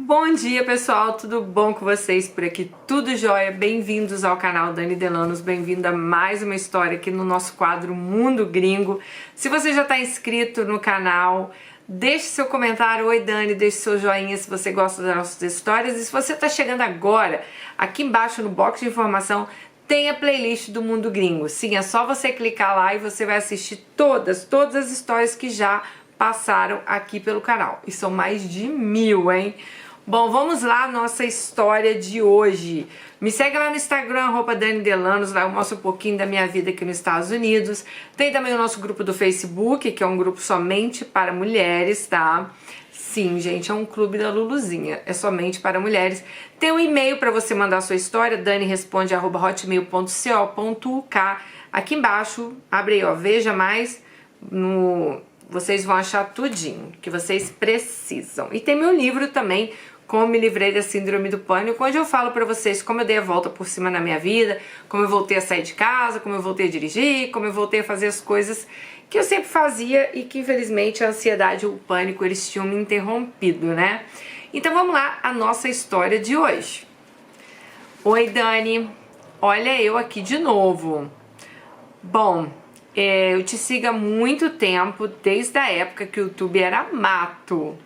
Bom dia, pessoal, tudo bom com vocês por aqui? Tudo jóia? Bem-vindos ao canal Dani Delanos, bem-vindo a mais uma história aqui no nosso quadro Mundo Gringo. Se você já está inscrito no canal, deixe seu comentário, oi Dani, deixe seu joinha se você gosta das nossas histórias. E se você está chegando agora, aqui embaixo no box de informação tem a playlist do Mundo Gringo. Sim, é só você clicar lá e você vai assistir todas as histórias que já passaram aqui pelo canal. E são mais de 1000, hein? Bom, vamos lá, nossa história de hoje. Me segue lá no Instagram, @Dani Delanos, lá eu mostro um pouquinho da minha vida aqui nos Estados Unidos. Tem também o nosso grupo do Facebook, que é um grupo somente para mulheres, tá? Sim, gente, é um clube da Luluzinha, é somente para mulheres. Tem um e-mail para você mandar a sua história, daniresponde@hotmail.co.uk. Aqui embaixo, abre aí, ó, veja mais vocês vão achar tudinho que vocês precisam. E tem meu livro também, Como Me Livrei da Síndrome do Pânico, onde eu falo pra vocês como eu dei a volta por cima na minha vida, como eu voltei a sair de casa, como eu voltei a dirigir, como eu voltei a fazer as coisas que eu sempre fazia e que infelizmente a ansiedade e o pânico eles tinham me interrompido, né? Então vamos lá, a nossa história de hoje. Oi Dani, olha eu aqui de novo. Bom, eu te sigo há muito tempo, desde a época que o YouTube era mato.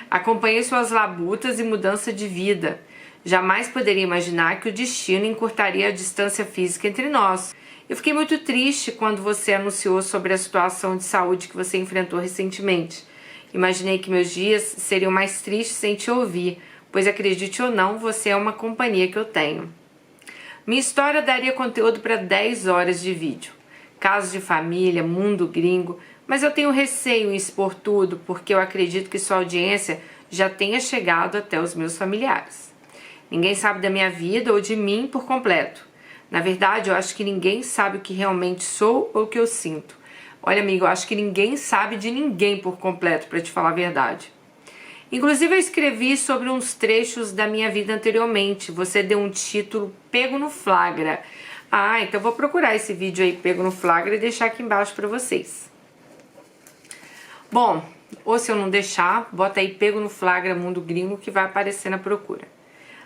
Acompanhei suas labutas e mudança de vida. Jamais poderia imaginar que o destino encurtaria a distância física entre nós. Eu fiquei muito triste quando você anunciou sobre a situação de saúde que você enfrentou recentemente. Imaginei que meus dias seriam mais tristes sem te ouvir, pois acredite ou não, você é uma companhia que eu tenho. Minha história daria conteúdo para 10 horas de vídeo. Casos de família, mundo gringo, mas eu tenho receio em expor tudo porque eu acredito que sua audiência já tenha chegado até os meus familiares. Ninguém sabe da minha vida ou de mim por completo. Na verdade, eu acho que ninguém sabe o que realmente sou ou o que eu sinto. Olha, amigo, eu acho que ninguém sabe de ninguém por completo, para te falar a verdade. Inclusive, eu escrevi sobre uns trechos da minha vida anteriormente. Você deu um título Pego no Flagra. Ah, então eu vou procurar esse vídeo aí, Pego no Flagra, e deixar aqui embaixo para vocês. Bom, ou se eu não deixar, bota aí Pego no Flagra Mundo Gringo que vai aparecer na procura.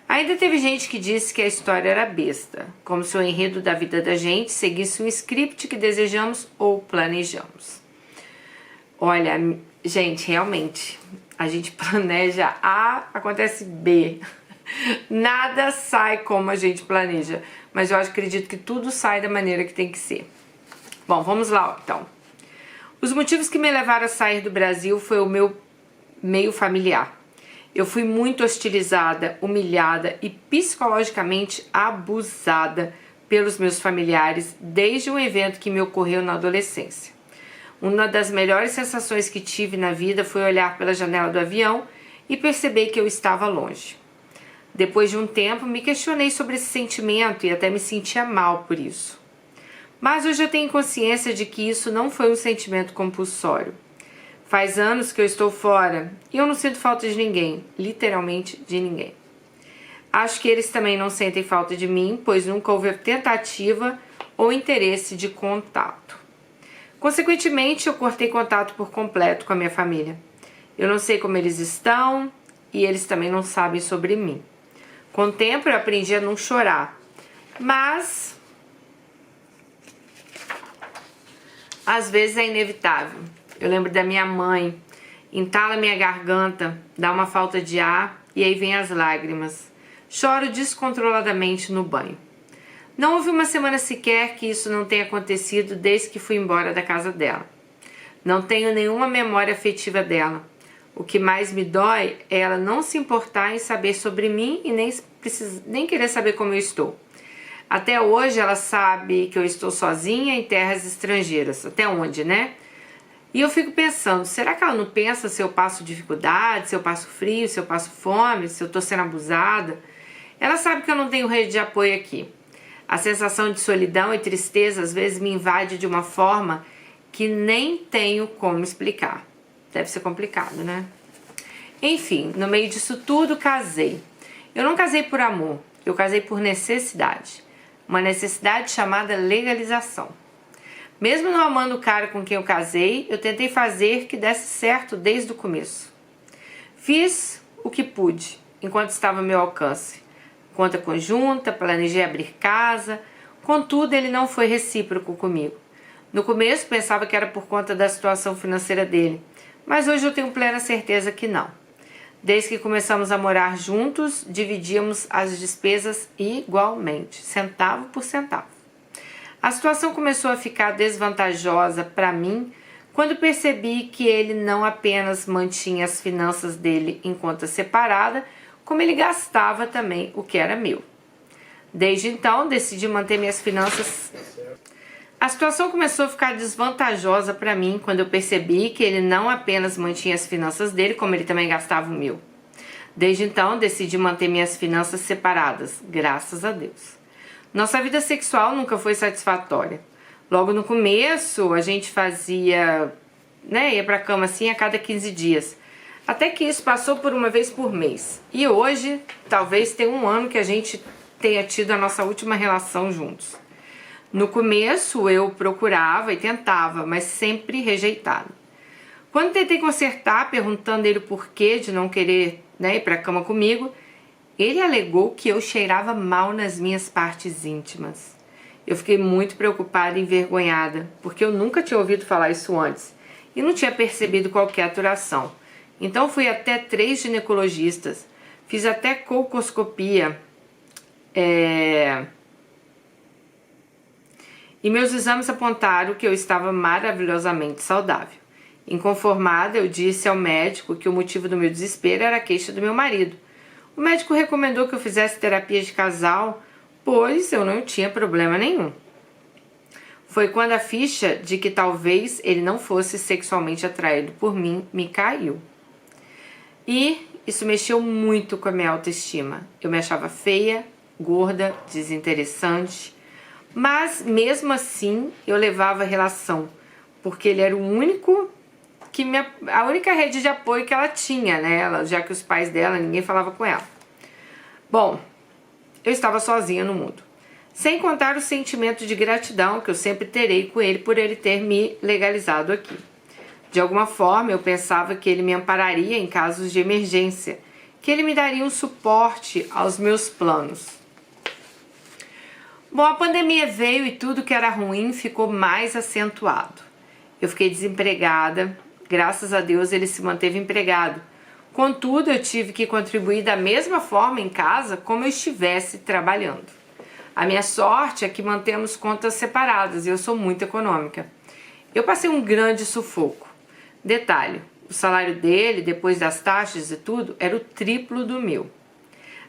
Ainda teve gente que disse que a história era besta, como se o enredo da vida da gente seguisse um script que desejamos ou planejamos. Olha, gente, realmente, a gente planeja A, acontece B. Nada sai como a gente planeja, mas eu acredito que tudo sai da maneira que tem que ser. Bom, vamos lá, então. Os motivos que me levaram a sair do Brasil foi o meu meio familiar. Eu fui muito hostilizada, humilhada e psicologicamente abusada pelos meus familiares desde um evento que me ocorreu na adolescência. Uma das melhores sensações que tive na vida foi olhar pela janela do avião e perceber que eu estava longe. Depois de um tempo, me questionei sobre esse sentimento e até me sentia mal por isso. Mas hoje eu tenho consciência de que isso não foi um sentimento compulsório. Faz anos que eu estou fora e eu não sinto falta de ninguém, literalmente de ninguém. Acho que eles também não sentem falta de mim, pois nunca houve tentativa ou interesse de contato. Consequentemente, eu cortei contato por completo com a minha família. Eu não sei como eles estão e eles também não sabem sobre mim. Com o tempo eu aprendi a não chorar, mas às vezes é inevitável. Eu lembro da minha mãe, entala minha garganta, dá uma falta de ar e aí vem as lágrimas. Choro descontroladamente no banho. Não houve uma semana sequer que isso não tenha acontecido desde que fui embora da casa dela. Não tenho nenhuma memória afetiva dela. O que mais me dói é ela não se importar em saber sobre mim e nem querer saber como eu estou. Até hoje ela sabe que eu estou sozinha em terras estrangeiras. Até onde, né? E eu fico pensando, será que ela não pensa se eu passo dificuldade, se eu passo frio, se eu passo fome, se eu estou sendo abusada? Ela sabe que eu não tenho rede de apoio aqui. A sensação de solidão e tristeza às vezes me invade de uma forma que nem tenho como explicar. Deve ser complicado, né? Enfim, no meio disso tudo, casei. Eu não casei por amor, eu casei por necessidade. Uma necessidade chamada legalização. Mesmo não amando o cara com quem eu casei, eu tentei fazer que desse certo desde o começo. Fiz o que pude, enquanto estava ao meu alcance. Conta conjunta, planejei abrir casa, contudo ele não foi recíproco comigo. No começo pensava que era por conta da situação financeira dele, mas hoje eu tenho plena certeza que não. Desde que começamos a morar juntos, dividíamos as despesas igualmente, centavo por centavo. A situação começou a ficar desvantajosa para mim quando percebi que ele não apenas mantinha as finanças dele em conta separada, como ele gastava também o que era meu. Desde então, decidi manter minhas finanças. A situação começou a ficar desvantajosa para mim quando eu percebi que ele não apenas mantinha as finanças dele, como ele também gastava o meu. Desde então, decidi manter minhas finanças separadas, graças a Deus. Nossa vida sexual nunca foi satisfatória. Logo no começo, a gente fazia, ia pra cama assim a cada 15 dias. Até que isso passou por uma vez por mês. E hoje, talvez tenha um ano que a gente tenha tido a nossa última relação juntos. No começo, eu procurava e tentava, mas sempre rejeitado. Quando tentei consertar, perguntando ele o porquê de não querer ir pra cama comigo, ele alegou que eu cheirava mal nas minhas partes íntimas. Eu fiquei muito preocupada e envergonhada, porque eu nunca tinha ouvido falar isso antes e não tinha percebido qualquer aturação. Então fui até 3 ginecologistas, fiz até colposcopia, e meus exames apontaram que eu estava maravilhosamente saudável. Inconformada, eu disse ao médico que o motivo do meu desespero era a queixa do meu marido. O médico recomendou que eu fizesse terapia de casal, pois eu não tinha problema nenhum. Foi quando a ficha de que talvez ele não fosse sexualmente atraído por mim me caiu. E isso mexeu muito com a minha autoestima. Eu me achava feia, gorda, desinteressante, mas mesmo assim eu levava a relação, porque ele era o único a única rede de apoio que ela tinha, né? Já que os pais dela, ninguém falava com ela. Bom, eu estava sozinha no mundo. Sem contar o sentimento de gratidão que eu sempre terei com ele por ele ter me legalizado aqui. De alguma forma, eu pensava que ele me ampararia em casos de emergência, que ele me daria um suporte aos meus planos. Bom, a pandemia veio e tudo que era ruim ficou mais acentuado. Eu fiquei desempregada. Graças a Deus ele se manteve empregado. Contudo, eu tive que contribuir da mesma forma em casa como eu estivesse trabalhando. A minha sorte é que mantemos contas separadas e eu sou muito econômica. Eu passei um grande sufoco. Detalhe, o salário dele, depois das taxas e tudo, era o triplo do meu.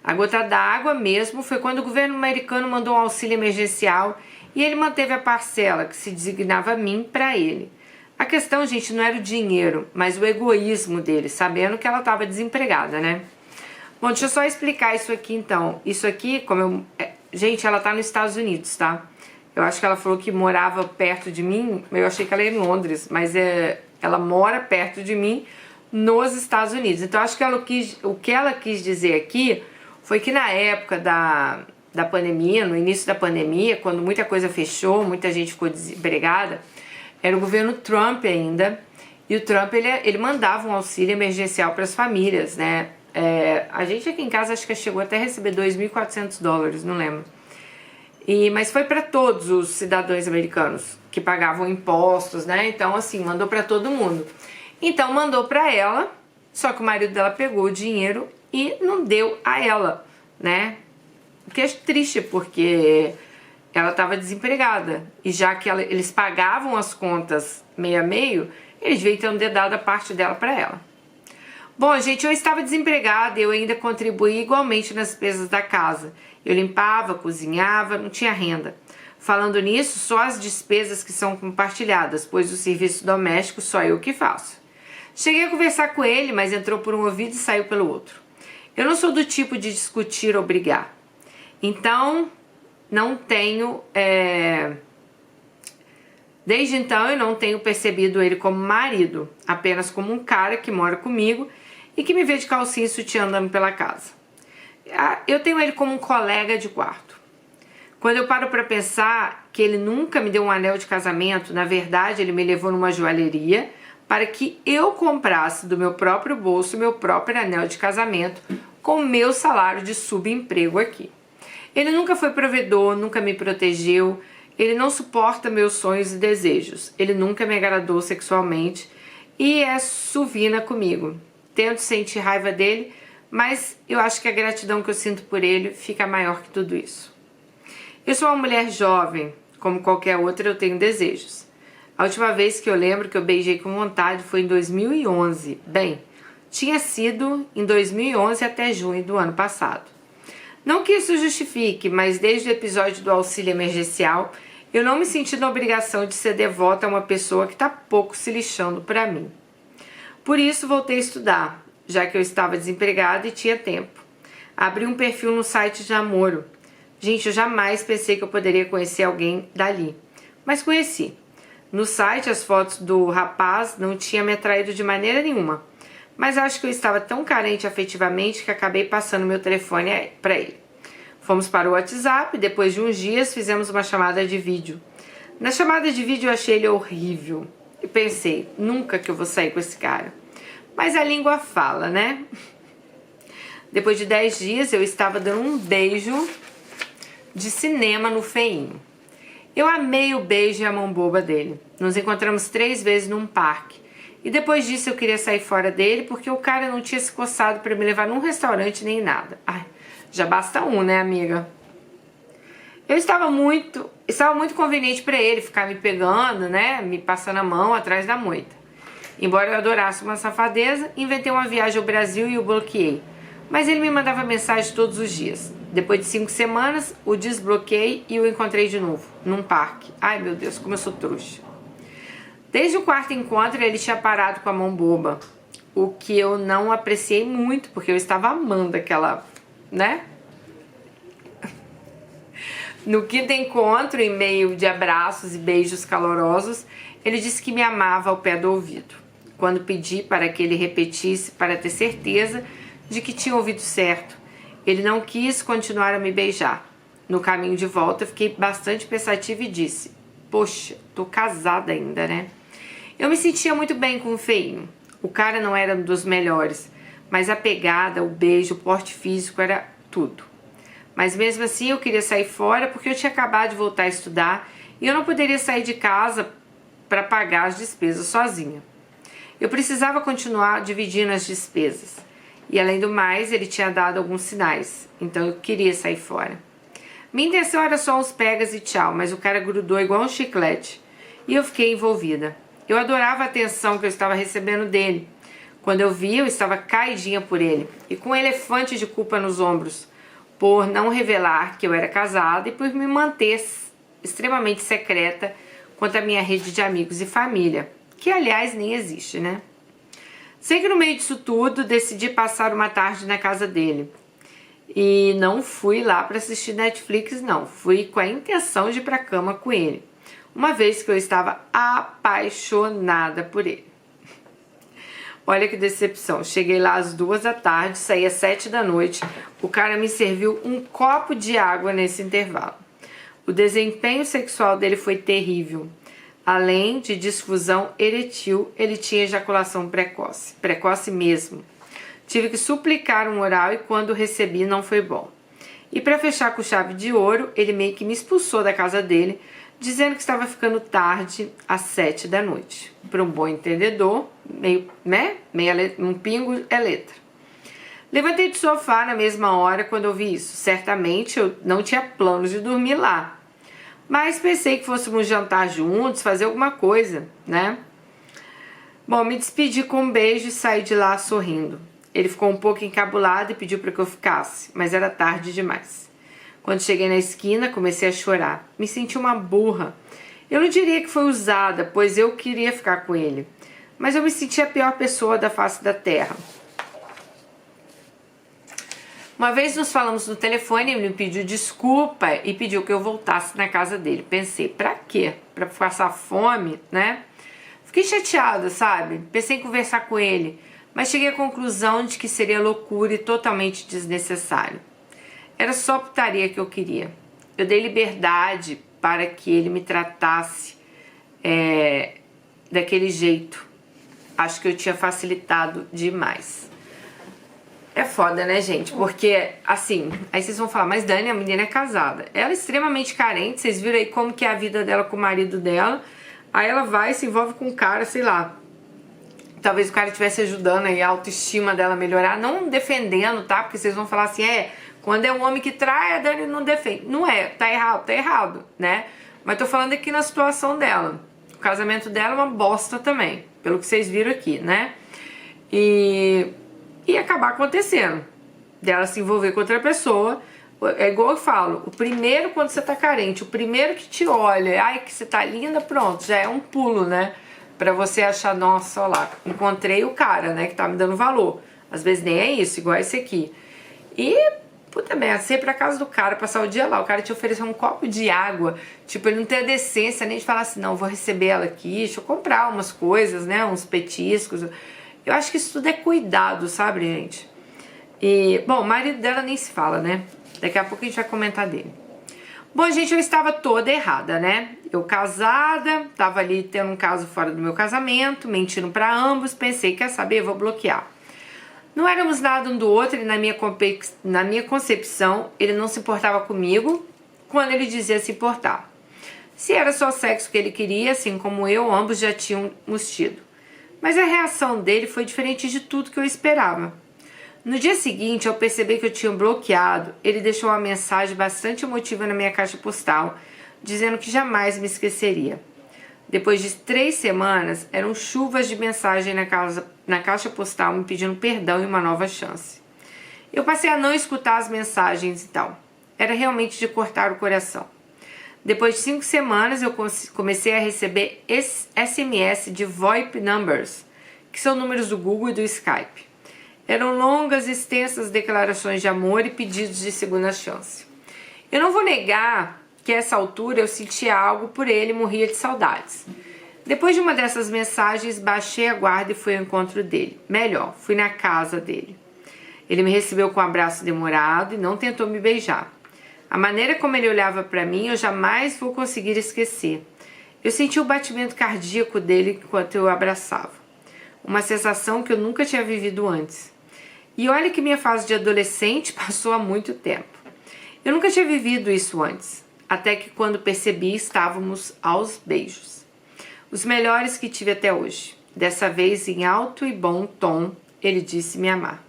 A gota d'água mesmo foi quando o governo americano mandou um auxílio emergencial e ele manteve a parcela que se designava a mim para ele. A questão, gente, não era o dinheiro, mas o egoísmo dele, sabendo que ela estava desempregada, né? Bom, deixa eu só explicar isso aqui então. Isso aqui, gente, ela tá nos Estados Unidos, tá? Eu acho que ela falou que morava perto de mim, eu achei que ela ia em Londres, mas ela mora perto de mim nos Estados Unidos. Então, acho que o que ela quis dizer aqui foi que na época da pandemia, no início da pandemia, quando muita coisa fechou, muita gente ficou desempregada, era o governo Trump ainda, e o Trump ele mandava um auxílio emergencial para as famílias, né? A gente aqui em casa acho que chegou até a receber $2.400, não lembro. Mas foi para todos os cidadãos americanos que pagavam impostos, né? Então, assim, mandou para todo mundo. Então, mandou para ela, só que o marido dela pegou o dinheiro e não deu a ela, né? O que é triste, porque ela estava desempregada. E já que eles pagavam as contas meio a meio, eles deviam ter dado a parte dela para ela. Bom, gente, eu estava desempregada e eu ainda contribuía igualmente nas despesas da casa. Eu limpava, cozinhava, não tinha renda. Falando nisso, só as despesas que são compartilhadas, pois o serviço doméstico só eu que faço. Cheguei a conversar com ele, mas entrou por um ouvido e saiu pelo outro. Eu não sou do tipo de discutir ou brigar. Então, não tenho... Desde então, eu não tenho percebido ele como marido, apenas como um cara que mora comigo e que me vê de calcinha e sutiã andando pela casa. Eu tenho ele como um colega de quarto. Quando eu paro para pensar que ele nunca me deu um anel de casamento, na verdade, ele me levou numa joalheria, para que eu comprasse do meu próprio bolso meu próprio anel de casamento com o meu salário de subemprego aqui. Ele nunca foi provedor, nunca me protegeu, ele não suporta meus sonhos e desejos, ele nunca me agradou sexualmente e é suvina comigo. Tento sentir raiva dele, mas eu acho que a gratidão que eu sinto por ele fica maior que tudo isso. Eu sou uma mulher jovem, como qualquer outra eu tenho desejos. A última vez que eu lembro que eu beijei com vontade foi em 2011. Bem, tinha sido em 2011 até junho do ano passado. Não que isso justifique, mas desde o episódio do auxílio emergencial, eu não me senti na obrigação de ser devota a uma pessoa que está pouco se lixando para mim. Por isso voltei a estudar, já que eu estava desempregada e tinha tempo. Abri um perfil no site de namoro. Gente, eu jamais pensei que eu poderia conhecer alguém dali, mas conheci. No site, as fotos do rapaz não tinham me atraído de maneira nenhuma, mas acho que eu estava tão carente afetivamente que acabei passando meu telefone para ele. Fomos para o WhatsApp e depois de uns dias fizemos uma chamada de vídeo. Na chamada de vídeo eu achei ele horrível e pensei, nunca que eu vou sair com esse cara. Mas a língua fala, né? Depois de 10 dias eu estava dando um beijo de cinema no feinho. Eu amei o beijo e a mão boba dele. Nos encontramos 3 vezes num parque. E depois disso eu queria sair fora dele porque o cara não tinha se coçado para me levar num restaurante nem nada. Ai, já basta um, né, amiga? Estava muito conveniente para ele ficar me pegando, né, me passando a mão atrás da moita. Embora eu adorasse uma safadeza, inventei uma viagem ao Brasil e o bloqueei. Mas ele me mandava mensagem todos os dias. Depois de 5 semanas, o desbloqueei e o encontrei de novo, num parque. Ai, meu Deus, como eu sou trouxa. Desde o 4º encontro, ele tinha parado com a mão boba. O que eu não apreciei muito, porque eu estava amando aquela, né? No 5º encontro, em meio de abraços e beijos calorosos, ele disse que me amava ao pé do ouvido. Quando pedi para que ele repetisse para ter certeza de que tinha ouvido certo, ele não quis continuar a me beijar. No caminho de volta, fiquei bastante pensativa e disse, poxa, tô casada ainda, né? Eu me sentia muito bem com o feinho. O cara não era um dos melhores, mas a pegada, o beijo, o porte físico era tudo. Mas mesmo assim eu queria sair fora porque eu tinha acabado de voltar a estudar e eu não poderia sair de casa para pagar as despesas sozinha. Eu precisava continuar dividindo as despesas. E além do mais, ele tinha dado alguns sinais, então eu queria sair fora. Minha intenção era só uns pegas e tchau, mas o cara grudou igual um chiclete e eu fiquei envolvida. Eu adorava a atenção que eu estava recebendo dele. Quando eu vi, eu estava caidinha por ele e com um elefante de culpa nos ombros, por não revelar que eu era casada e por me manter extremamente secreta quanto à minha rede de amigos e família, que aliás nem existe, né? Sei que no meio disso tudo decidi passar uma tarde na casa dele. E não fui lá para assistir Netflix, não. Fui com a intenção de ir para a cama com ele. Uma vez que eu estava apaixonada por ele. Olha que decepção. Cheguei lá às 2 da tarde, saí às 7 da noite. O cara me serviu um copo de água nesse intervalo. O desempenho sexual dele foi terrível. Além de disfusão eretil, ele tinha ejaculação precoce. Precoce mesmo. Tive que suplicar um oral e quando recebi não foi bom. E para fechar com chave de ouro, ele meio que me expulsou da casa dele, dizendo que estava ficando tarde, às 7 da noite. Para um bom entendedor, um pingo é letra. Levantei do sofá na mesma hora quando ouvi isso. Certamente eu não tinha planos de dormir lá. Mas pensei que fôssemos jantar juntos, fazer alguma coisa, né? Bom, me despedi com um beijo e saí de lá sorrindo. Ele ficou um pouco encabulado e pediu para que eu ficasse, mas era tarde demais. Quando cheguei na esquina, comecei a chorar. Me senti uma burra. Eu não diria que foi usada, pois eu queria ficar com ele. Mas eu me senti a pior pessoa da face da terra. Uma vez nos falamos no telefone, ele me pediu desculpa e pediu que eu voltasse na casa dele. Pensei, pra quê? Pra passar fome, né? Fiquei chateada, sabe? Pensei em conversar com ele, mas cheguei à conclusão de que seria loucura e totalmente desnecessário. Era só putaria que eu queria. Eu dei liberdade para que ele me tratasse daquele jeito. acho que eu tinha facilitado demais. É foda, né, gente? Porque, assim, aí vocês vão falar, mas Dani, a menina é casada. Ela é extremamente carente, vocês viram aí como que é a vida dela com o marido dela. Aí ela vai e se envolve com um cara, sei lá. Talvez o cara estivesse ajudando aí a autoestima dela a melhorar. Não defendendo, tá? Porque vocês vão falar assim, quando é um homem que trai, a Dani não defende. Não é, tá errado, né? Mas tô falando aqui na situação dela. O casamento dela é uma bosta também, pelo que vocês viram aqui, né? E acabar acontecendo, dela se envolver com outra pessoa. É igual eu falo, o primeiro, quando você tá carente, o primeiro que te olha, ai que você tá linda, pronto, já é um pulo, né? Pra você achar, nossa, olha lá, encontrei o cara, né, que tá me dando valor. Às vezes nem é isso, igual esse aqui. E, puta merda, você ir pra casa do cara, passar o dia lá, o cara te oferecer um copo de água, tipo, ele não tem a decência nem de falar assim, não, vou receber ela aqui, deixa eu comprar umas coisas, né, uns petiscos. Eu acho que isso tudo é cuidado, sabe, gente? E, bom, o marido dela nem se fala, né? Daqui a pouco a gente vai comentar dele. Bom, gente, eu estava toda errada, né? Eu casada, tava ali tendo um caso fora do meu casamento, mentindo pra ambos, pensei, quer saber, vou bloquear. Não éramos nada um do outro e na minha concepção, ele não se importava comigo quando ele dizia se importar. Se era só sexo que ele queria, assim como eu, ambos já tínhamos tido. Mas a reação dele foi diferente de tudo que eu esperava. No dia seguinte, ao perceber que eu tinha bloqueado, ele deixou uma mensagem bastante emotiva na minha caixa postal, dizendo que jamais me esqueceria. Depois de 3 semanas, eram chuvas de mensagem na caixa postal me pedindo perdão e uma nova chance. Eu passei a não escutar as mensagens e tal. Era realmente de cortar o coração. Depois de 5 semanas, eu comecei a receber SMS de VoIP numbers, que são números do Google e do Skype. Eram longas e extensas declarações de amor e pedidos de segunda chance. Eu não vou negar que a essa altura eu sentia algo por ele e morria de saudades. Depois de uma dessas mensagens, baixei a guarda e fui ao encontro dele. Melhor, fui na casa dele. Ele me recebeu com um abraço demorado e não tentou me beijar. A maneira como ele olhava para mim, eu jamais vou conseguir esquecer. Eu senti o batimento cardíaco dele enquanto eu o abraçava. Uma sensação que eu nunca tinha vivido antes. E olha que minha fase de adolescente passou há muito tempo. Eu nunca tinha vivido isso antes, até que quando percebi estávamos aos beijos. Os melhores que tive até hoje. Dessa vez em alto e bom tom, ele disse me amar.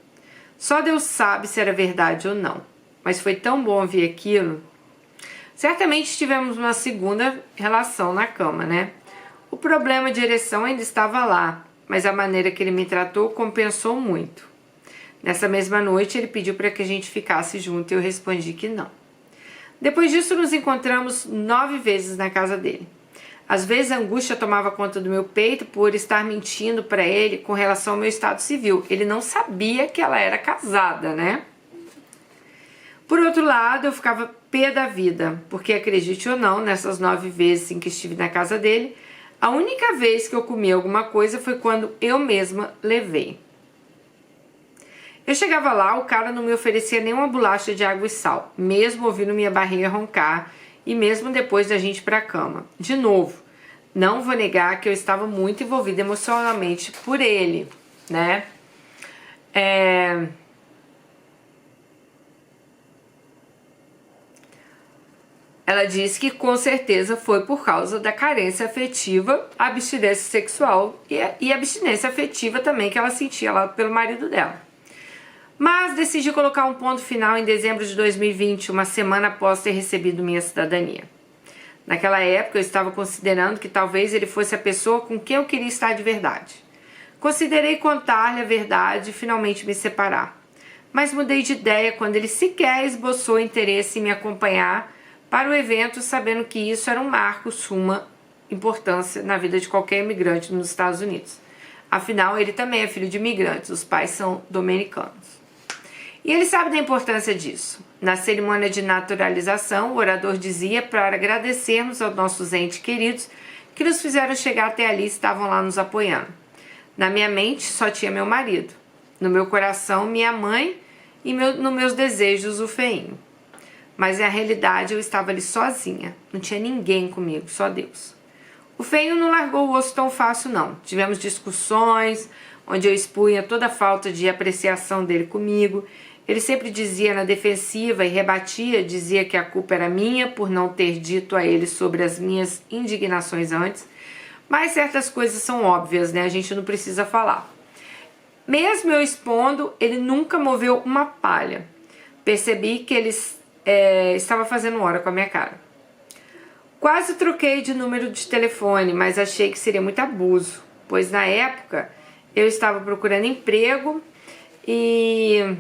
Só Deus sabe se era verdade ou não, mas foi tão bom ouvir aquilo. Certamente tivemos uma segunda relação na cama, né? O problema de ereção ainda estava lá, mas a maneira que ele me tratou compensou muito. Nessa mesma noite, ele pediu para que a gente ficasse junto e eu respondi que não. Depois disso, nos encontramos 9 vezes na casa dele. Às vezes, a angústia tomava conta do meu peito por estar mentindo para ele com relação ao meu estado civil. Ele não sabia que ela era casada, né? Por outro lado, eu ficava pé da vida, porque acredite ou não, nessas 9 vezes em que estive na casa dele, a única vez que eu comi alguma coisa foi quando eu mesma levei. Eu chegava lá, o cara não me oferecia nenhuma bolacha de água e sal, mesmo ouvindo minha barriga roncar e mesmo depois da gente ir pra cama. De novo, não vou negar que eu estava muito envolvida emocionalmente por ele, né? Ela disse que com certeza foi por causa da carência afetiva, abstinência sexual e abstinência afetiva também que ela sentia lá pelo marido dela. Mas decidi colocar um ponto final em dezembro de 2020, uma semana após ter recebido minha cidadania. Naquela época eu estava considerando que talvez ele fosse a pessoa com quem eu queria estar de verdade. Considerei contar-lhe a verdade e finalmente me separar. Mas mudei de ideia quando ele sequer esboçou interesse em me acompanhar para o evento, sabendo que isso era um marco, suma importância na vida de qualquer imigrante nos Estados Unidos. Afinal, ele também é filho de imigrantes, os pais são dominicanos. E ele sabe da importância disso. Na cerimônia de naturalização, o orador dizia para agradecermos aos nossos entes queridos que nos fizeram chegar até ali e estavam lá nos apoiando. Na minha mente só tinha meu marido, no meu coração minha mãe e nos meus desejos o feinho. Mas na realidade eu estava ali sozinha, não tinha ninguém comigo, só Deus. O feinho não largou o osso tão fácil não. Tivemos discussões, onde eu expunha toda a falta de apreciação dele comigo. Ele sempre dizia na defensiva e rebatia, dizia que a culpa era minha por não ter dito a ele sobre as minhas indignações antes. Mas certas coisas são óbvias, né? A gente não precisa falar. Mesmo eu expondo, ele nunca moveu uma palha. Percebi que ele estava fazendo hora com a minha cara. Quase troquei de número de telefone, mas achei que seria muito abuso, pois na época eu estava procurando emprego e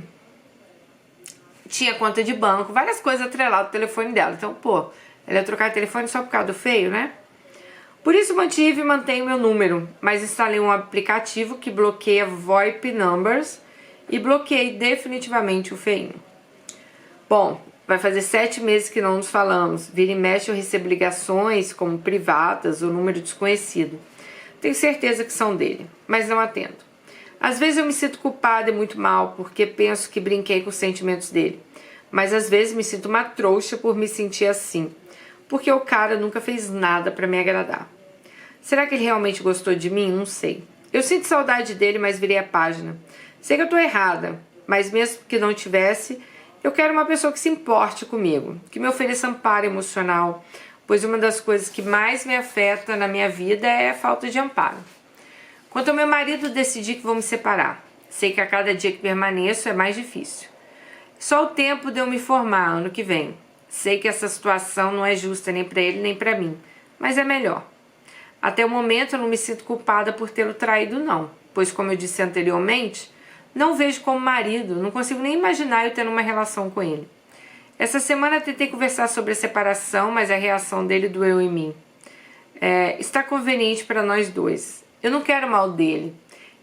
tinha conta de banco, várias coisas atreladas ao telefone dela. Então, pô, ela ia trocar de telefone só por causa do feio, né? Por isso mantive e mantenho meu número, mas instalei um aplicativo que bloqueia VoIP numbers e bloqueei definitivamente o feinho. Bom, vai fazer 7 meses que não nos falamos. Vira e mexe eu recebo ligações como privadas ou número desconhecido. Tenho certeza que são dele, mas não atendo. Às vezes eu me sinto culpada e muito mal porque penso que brinquei com os sentimentos dele. Mas às vezes me sinto uma trouxa por me sentir assim, porque o cara nunca fez nada pra me agradar. Será que ele realmente gostou de mim? Não sei. Eu sinto saudade dele, mas virei a página. Sei que eu tô errada, mas mesmo que não tivesse, eu quero uma pessoa que se importe comigo, que me ofereça amparo emocional, pois uma das coisas que mais me afeta na minha vida é a falta de amparo. Quanto ao meu marido, decidi que vou me separar. Sei que a cada dia que permaneço é mais difícil. Só o tempo de eu me formar ano que vem. Sei que essa situação não é justa nem para ele nem para mim, mas é melhor. Até o momento eu não me sinto culpada por tê-lo traído não, pois como eu disse anteriormente, não vejo como marido, não consigo nem imaginar eu tendo uma relação com ele. Essa semana tentei conversar sobre a separação, mas a reação dele doeu em mim. Está conveniente para nós dois. Eu não quero mal dele.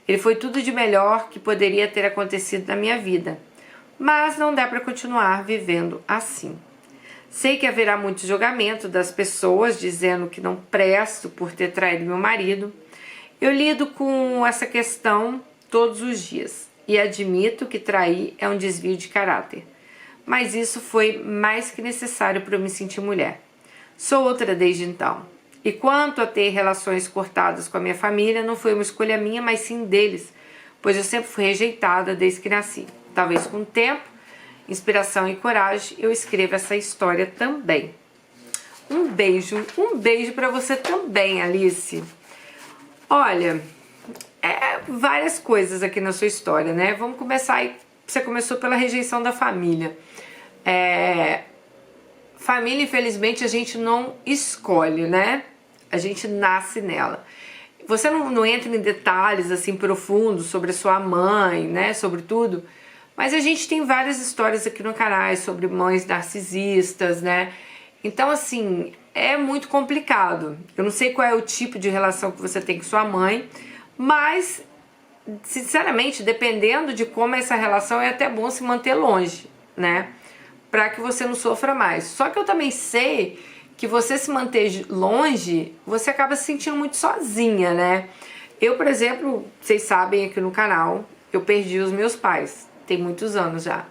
Ele foi tudo de melhor que poderia ter acontecido na minha vida. Mas não dá para continuar vivendo assim. Sei que haverá muito julgamento das pessoas dizendo que não presto por ter traído meu marido. Eu lido com essa questão todos os dias e admito que trair é um desvio de caráter. Mas isso foi mais que necessário para eu me sentir mulher. Sou outra desde então. E quanto a ter relações cortadas com a minha família, não foi uma escolha minha, mas sim deles, pois eu sempre fui rejeitada desde que nasci. Talvez com o tempo, inspiração e coragem, eu escrevo essa história também. Um beijo para você também, Alice. Olha, várias coisas aqui na sua história, né? Vamos começar aí. Você começou pela rejeição da família. Família, infelizmente, a gente não escolhe, né? A gente nasce nela. Você não entra em detalhes assim profundos sobre a sua mãe, né? Sobre tudo. Mas a gente tem várias histórias aqui no canal sobre mães narcisistas, né? Então, assim, é muito complicado. Eu não sei qual é o tipo de relação que você tem com sua mãe, mas, sinceramente, dependendo de como é essa relação, é até bom se manter longe, né? Para que você não sofra mais. Só que eu também sei que você se manter longe, você acaba se sentindo muito sozinha, né? Eu, por exemplo, vocês sabem aqui no canal, eu perdi os meus pais. Tem muitos anos já.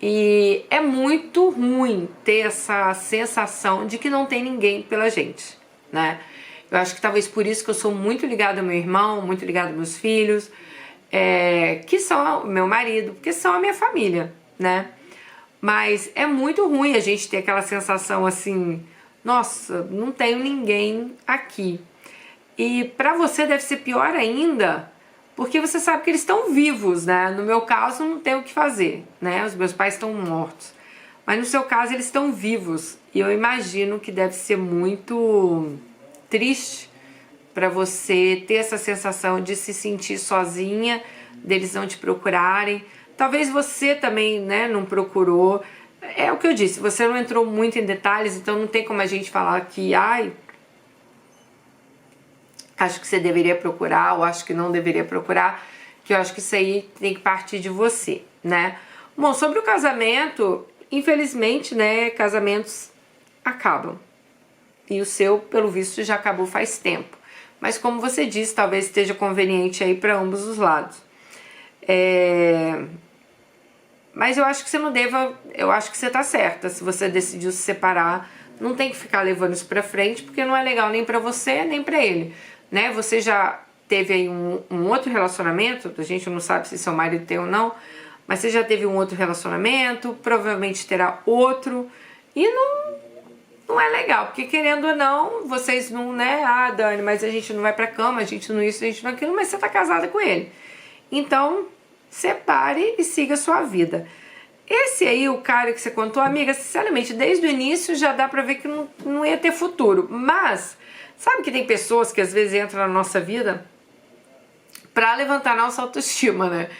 E é muito ruim ter essa sensação de que não tem ninguém pela gente, né? Eu acho que talvez por isso que eu sou muito ligada ao meu irmão, muito ligada aos meus filhos, que são o meu marido, porque são a minha família, né? Mas é muito ruim a gente ter aquela sensação assim, nossa, não tenho ninguém aqui. E pra você deve ser pior ainda, porque você sabe que eles estão vivos, né? No meu caso, não tem o que fazer, né? Os meus pais estão mortos. Mas no seu caso, eles estão vivos. E eu imagino que deve ser muito triste para você ter essa sensação de se sentir sozinha, deles não te procurarem. Talvez você também, né, não procurou. É o que eu disse, você não entrou muito em detalhes, então não tem como a gente falar que, acho que você deveria procurar ou acho que não deveria procurar, que eu acho que isso aí tem que partir de você, né? Bom, sobre o casamento, infelizmente, né, casamentos acabam. E o seu, pelo visto, já acabou faz tempo. Mas como você disse, talvez esteja conveniente aí para ambos os lados. Mas eu acho que você não deva, eu acho que você tá certa se você decidiu se separar não tem que ficar levando isso pra frente, porque não é legal nem pra você, nem pra ele, né? Você já teve aí um outro relacionamento, a gente não sabe se seu marido tem ou não, mas você já teve um outro relacionamento, provavelmente terá outro, e não é legal, porque querendo ou não, vocês não, né? Ah, Dani, mas a gente não vai pra cama, a gente não isso, a gente não aquilo, mas você tá casada com ele. Então, separe e siga a sua vida. Esse aí, o cara que você contou, amiga, sinceramente, desde o início já dá pra ver que não ia ter futuro. Mas, sabe que tem pessoas que às vezes entram na nossa vida pra levantar nossa autoestima, né?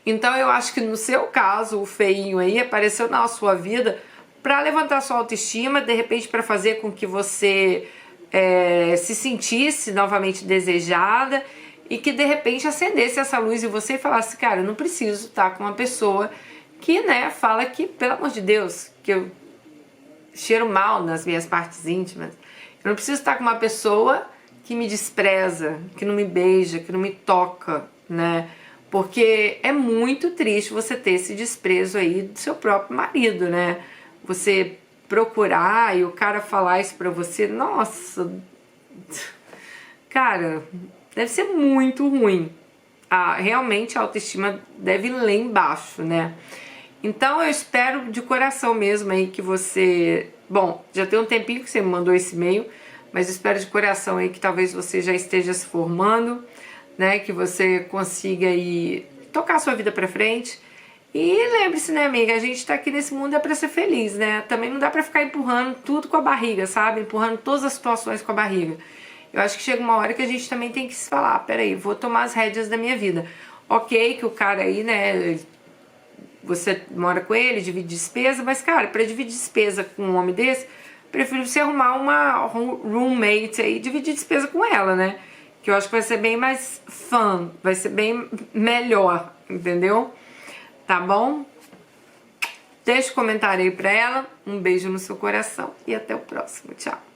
Então eu acho que no seu caso, o feinho aí apareceu na sua vida pra levantar sua autoestima, de repente pra fazer com que você se sentisse novamente desejada e que de repente acendesse essa luz em você e falasse, cara, eu não preciso estar com uma pessoa que, né, fala que, pelo amor de Deus, que eu cheiro mal nas minhas partes íntimas. Eu não preciso estar com uma pessoa que me despreza, que não me beija, que não me toca, né? Porque é muito triste você ter esse desprezo aí do seu próprio marido, né? Você procurar e o cara falar isso pra você, nossa, cara, deve ser muito ruim. Realmente a autoestima deve ir lá embaixo, né? Então eu espero de coração mesmo aí que você... Bom, já tem um tempinho que você me mandou esse e-mail, mas eu espero de coração aí que talvez você já esteja se formando, né? Que você consiga aí tocar a sua vida pra frente. E lembre-se, né, amiga? A gente tá aqui nesse mundo é pra ser feliz, né? Também não dá pra ficar empurrando tudo com a barriga, sabe? Empurrando todas as situações com a barriga. Eu acho que chega uma hora que a gente também tem que se falar, peraí, vou tomar as rédeas da minha vida. Ok, que o cara aí, né... Você mora com ele, divide despesa, mas, cara, pra dividir despesa com um homem desse, prefiro você arrumar uma roommate aí e dividir despesa com ela, né? Que eu acho que vai ser bem mais fun, vai ser bem melhor, entendeu? Tá bom? Deixa um comentário aí pra ela, um beijo no seu coração e até o próximo. Tchau!